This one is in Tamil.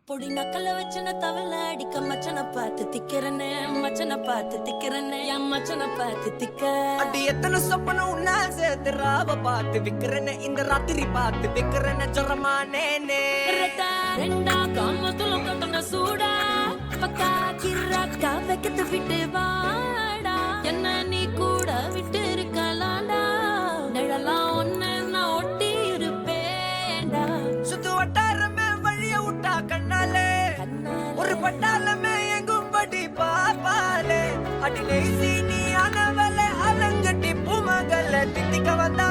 பொடி நக்கல வச்சன தவள அடிக்க மச்சன பார்த்து திக்கிறனே மச்சன பார்த்து திக்கிறனே என் மச்சன பார்த்து திக்க அடி எத்தனை சொப்பனம் உன்னா சேர்த்து ராவ பார்த்து விக்கிறனே இந்த ராத்திரி பார்த்து விக்கிறனே ஜொரமானே ரெண்டா காமத்துல கட்டண சூடா பக்கா கிராக்கா வைக்கத்து விட்டு வாடா என்ன நீ கூட விட்டு இருக்கலாடா நிழலாம் ஒன்னு நான் ஒட்டி இருப்பேன்டா சுத்து வட்டாரமே வழிய விட்டா கண்ணாலே ஒரு பட்டாளமே எங்கும் படி பாப்பாலே அடி லேசி நீ ஆனவளே அலங்கட்டி பூமகள தித்திக்க வந்தா